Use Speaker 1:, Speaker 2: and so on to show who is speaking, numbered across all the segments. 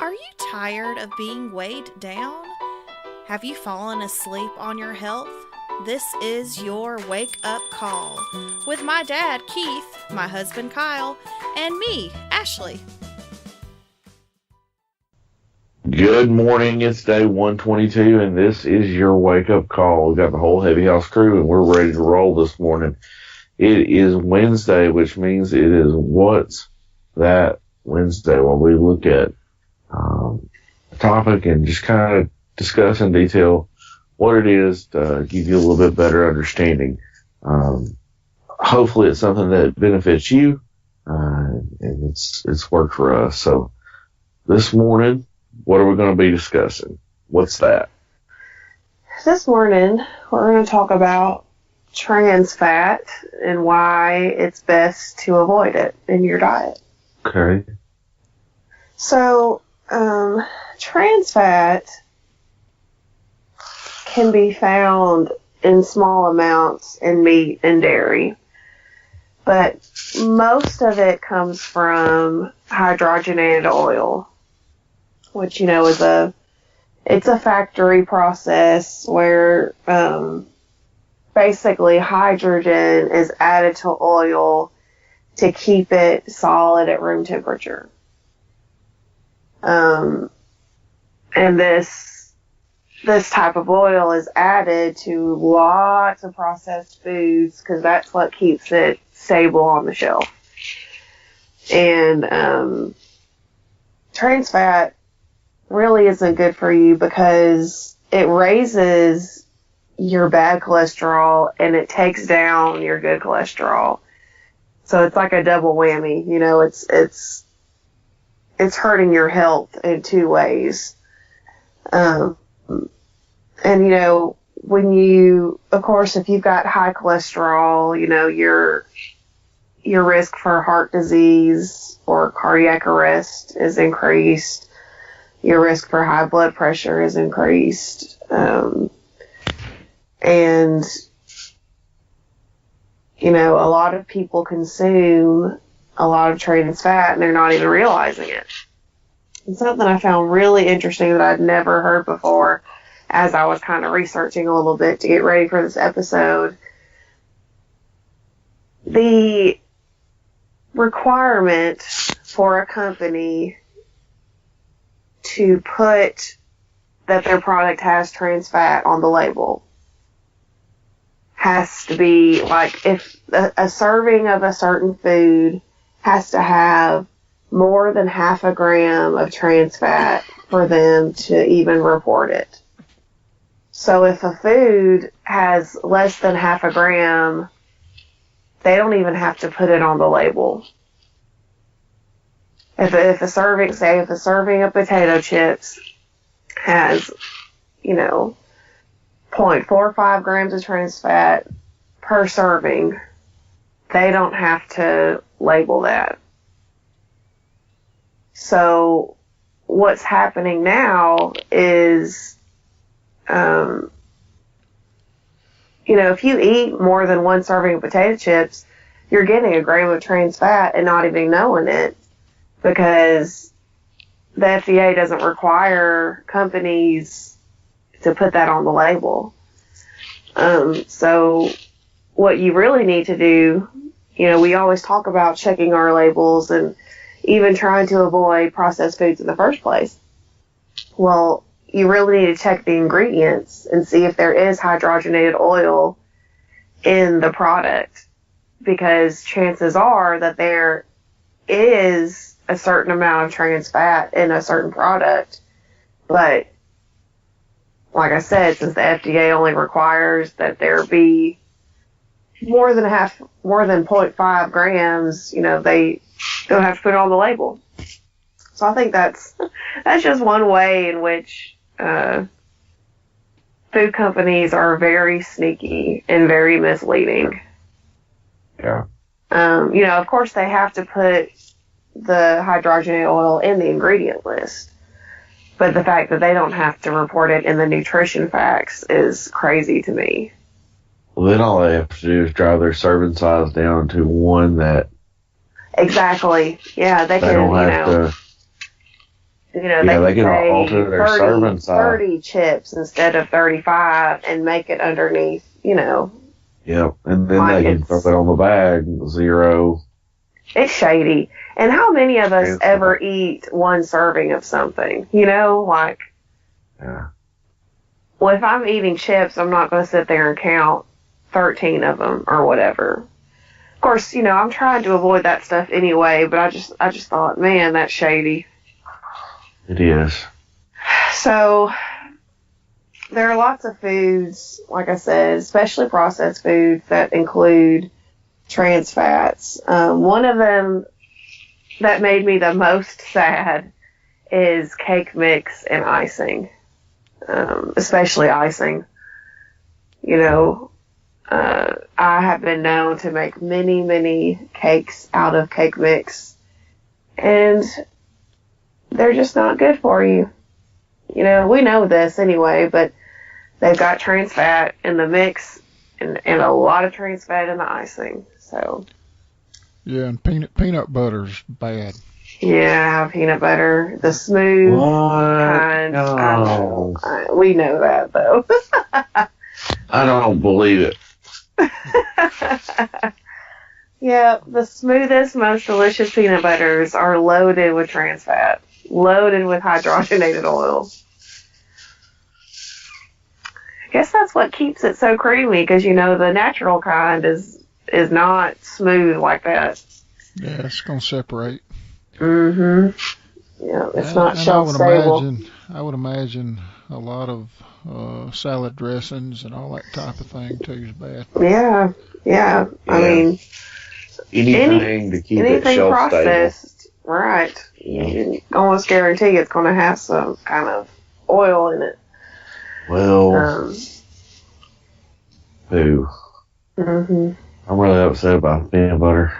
Speaker 1: Are you tired of being weighed down? Have you fallen asleep on your health? This is your wake up call with my dad, Keith, my husband, Kyle, and me, Ashley.
Speaker 2: Good morning. It's day 122, and this is your wake up call. We've got the whole Heavy House crew, and we're ready to roll this morning. It is Wednesday, which means it is What's That Wednesday, where we look at a topic and just kind of discuss in detail what it is to give you a little bit better understanding. Hopefully, it's something that benefits you, and it's worked for us. So this morning, what are we going to be discussing? What's that?
Speaker 3: This morning, we're going to talk about trans fat and why it's best to avoid it in your diet.
Speaker 2: Okay.
Speaker 3: So, trans fat can be found in small amounts in meat and dairy, but most of it comes from hydrogenated oil, which, is it's a factory process where, basically hydrogen is added to oil to keep it solid at room temperature. And this type of oil is added to lots of processed foods because that's what keeps it stable on the shelf. And, trans fat really isn't good for you because it raises your bad cholesterol and it takes down your good cholesterol. So it's like a double whammy. It's hurting your health in two ways. And when you, of course, if you've got high cholesterol, your risk for heart disease or cardiac arrest is increased. Your risk for high blood pressure is increased. And a lot of people consume a lot of trans fat and they're not even realizing it. And something I found really interesting that I'd never heard before as I was kind of researching a little bit to get ready for this episode. The requirement for a company to put that their product has trans fat on the label has to be like if a serving of a certain food has to have more than half a gram of trans fat for them to even report it. So if a food has less than half a gram, they don't even have to put it on the label. If a serving of potato chips has, 0.45 grams of trans fat per serving, they don't have to label that. So what's happening now is, if you eat more than one serving of potato chips, you're getting a gram of trans fat and not even knowing it because the FDA doesn't require companies to put that on the label. So what you really need to do, we always talk about checking our labels and even trying to avoid processed foods in the first place. Well, you really need to check the ingredients and see if there is hydrogenated oil in the product because chances are that there is a certain amount of trans fat in a certain product. But like I said, since the FDA only requires that there be more than 0.5 grams, they don't have to put it on the label. So I think that's just one way in which food companies are very sneaky and very misleading.
Speaker 2: Yeah.
Speaker 3: Of course they have to put the hydrogenated oil in the ingredient list, but the fact that they don't have to report it in the nutrition facts is crazy to me.
Speaker 2: Well, then all they have to do is drive their serving size down to one that
Speaker 3: Exactly. Yeah, they can,
Speaker 2: don't have to
Speaker 3: You know,
Speaker 2: Yeah,
Speaker 3: they
Speaker 2: they
Speaker 3: can
Speaker 2: can
Speaker 3: say
Speaker 2: alter their
Speaker 3: 30,
Speaker 2: serving size.
Speaker 3: 30 chips instead of 35 and make it underneath, you know.
Speaker 2: Yep, and then
Speaker 3: Like
Speaker 2: they can throw it on the bag, 0.
Speaker 3: It's shady. And how many of us
Speaker 2: It's
Speaker 3: ever
Speaker 2: not.
Speaker 3: eat one serving of something? You know, like,
Speaker 2: Yeah.
Speaker 3: well, if I'm eating chips, I'm not going to sit there and count 13 of them or whatever. Of course, you know, I'm trying to avoid that stuff anyway, but I just thought, man, that's shady.
Speaker 2: It is.
Speaker 3: So there are lots of foods, like I said, especially processed foods that include trans fats. One of them that made me the most sad is cake mix and icing, especially icing. You know, I have been known to make many, many cakes out of cake mix, and they're just not good for you. You know, we know this anyway, but they've got trans fat in the mix and a lot of trans fat in the icing. So,
Speaker 4: Yeah, and peanut butter's bad.
Speaker 3: yeah, peanut butter, the smooth
Speaker 2: What?
Speaker 3: kind. I know.
Speaker 2: No.
Speaker 3: We know that, though.
Speaker 2: I don't believe it.
Speaker 3: Yeah, the smoothest, most delicious peanut butters are loaded with trans fat, loaded with hydrogenated oil. I guess that's what keeps it so creamy, because, you know, the natural kind is not smooth like that.
Speaker 4: Yeah, it's gonna separate.
Speaker 3: Mm-hmm. Yeah, it's not
Speaker 4: And
Speaker 3: shelf stable.
Speaker 4: I would imagine a lot of salad dressings and all that type of thing too is bad.
Speaker 3: Yeah. I
Speaker 2: Yeah.
Speaker 3: mean,
Speaker 2: Anything to keep it
Speaker 3: anything
Speaker 2: shelf
Speaker 3: processed, right?
Speaker 2: stable.
Speaker 3: You can almost guarantee it's going to have some kind of oil in it.
Speaker 2: Well, poo.
Speaker 3: Mm-hmm.
Speaker 2: I'm really upset about peanut butter.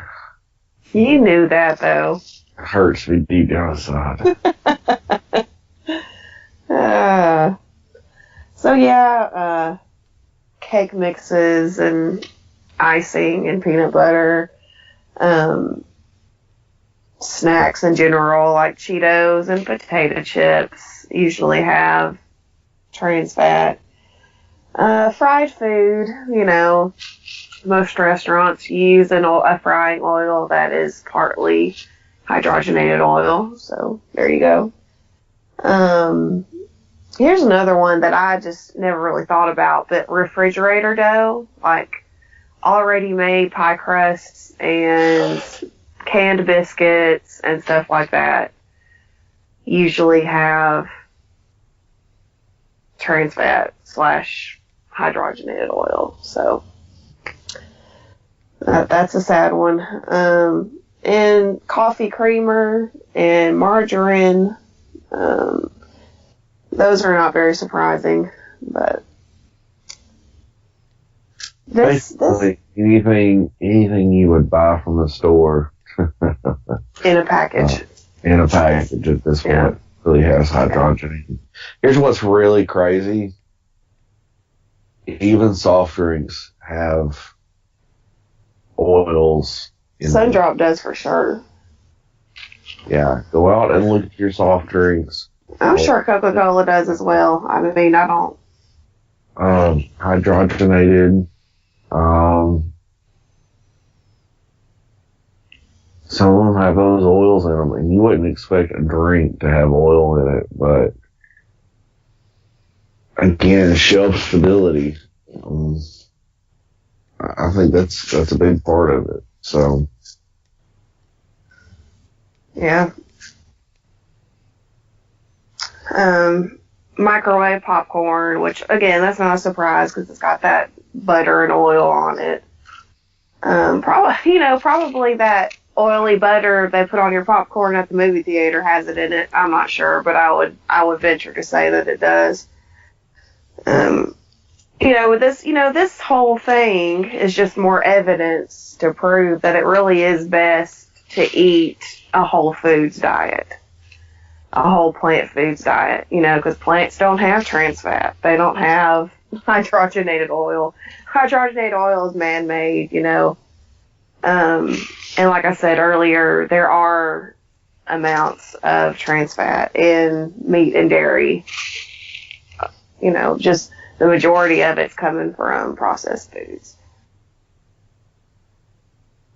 Speaker 3: You knew that, though.
Speaker 2: It hurts me deep down inside.
Speaker 3: So yeah, cake mixes and icing and peanut butter, snacks in general like Cheetos and potato chips usually have trans fat. Fried food, you know, most restaurants use a frying oil that is partly hydrogenated oil. So there you go. Here's another one that I just never really thought about, but refrigerator dough, like already made pie crusts and canned biscuits and stuff like that, usually have trans fat / hydrogenated oil. So that's a sad one. And coffee creamer and margarine, those are not very surprising, but
Speaker 2: Basically, anything you would buy from the store
Speaker 3: in a package.
Speaker 2: in a package at this point really has hydrogenated. Here's what's really crazy. Even soft drinks have oils in them.
Speaker 3: Sundrop does for sure.
Speaker 2: Yeah, go out and look at your soft drinks.
Speaker 3: I'm sure Coca-Cola does as well. I mean, I don't.
Speaker 2: Hydrogenated. Some of them have those oils in them, and you wouldn't expect a drink to have oil in it, but again, shelf stability. I think that's a big part of it. So,
Speaker 3: Yeah. Microwave popcorn, which again, that's not a surprise because it's got that butter and oil on it. Probably that oily butter they put on your popcorn at the movie theater has it in it. I'm not sure, but I would venture to say that it does. With this whole thing is just more evidence to prove that it really is best to eat a whole foods diet. A whole plant foods diet, because plants don't have trans fat. They don't have hydrogenated oil. Hydrogenated oil is man-made, And like I said earlier, there are amounts of trans fat in meat and dairy. Just the majority of it's coming from processed foods.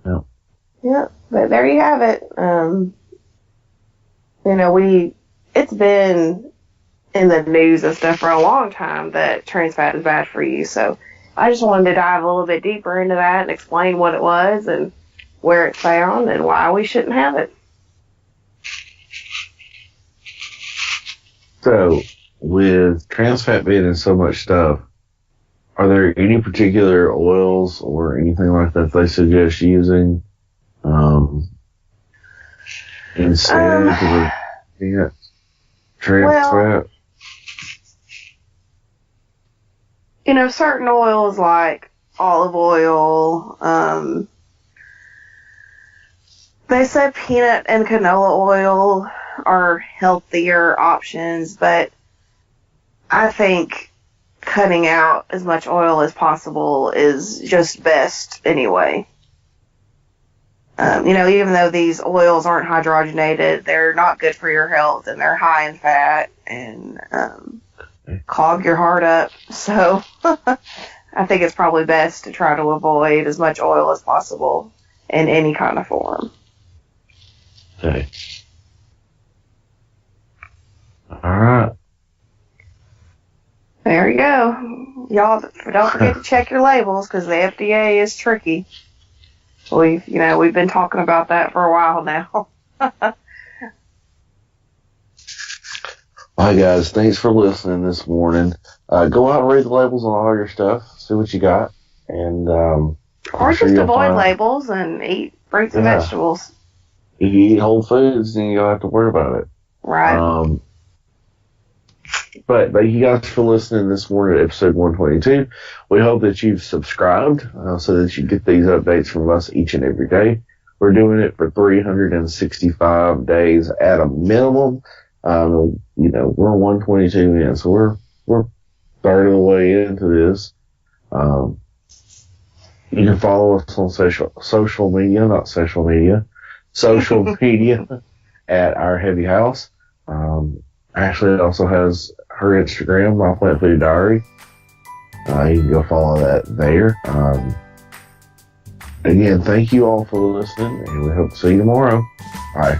Speaker 2: Yep.
Speaker 3: Yeah, but there you have it. It's been in the news and stuff for a long time that trans fat is bad for you. So I just wanted to dive a little bit deeper into that and explain what it was and where it's found and why we shouldn't have it.
Speaker 2: So, with trans fat being in so much stuff, are there any particular oils or anything like that they suggest using instead of trans fat?
Speaker 3: Certain oils like olive oil, they said peanut and canola oil are healthier options, but I think cutting out as much oil as possible is just best anyway. Even though these oils aren't hydrogenated, they're not good for your health, and they're high in fat and clog your heart up. So I think it's probably best to try to avoid as much oil as possible in any kind of form.
Speaker 2: Okay. All right.
Speaker 3: There you go. Y'all don't forget to check your labels because the FDA is tricky. We've been talking about that for a while now.
Speaker 2: Hi guys, thanks for listening this morning. Go out and read the labels on all your stuff, see what you got, and
Speaker 3: or just avoid labels and eat fruits and vegetables.
Speaker 2: If you eat whole foods, then you don't have to worry about it.
Speaker 3: Right.
Speaker 2: But thank you guys for listening this morning to episode 122. We hope that you've subscribed so that you get these updates from us each and every day. We're doing it for 365 days at a minimum. We're 122 in, so we're third of the way into this. You can follow us on social media at Our Heavy House. Ashley also has her Instagram, My Plant Food Diary. You can go follow that there. Again, thank you all for listening, and we hope to see you tomorrow. Bye.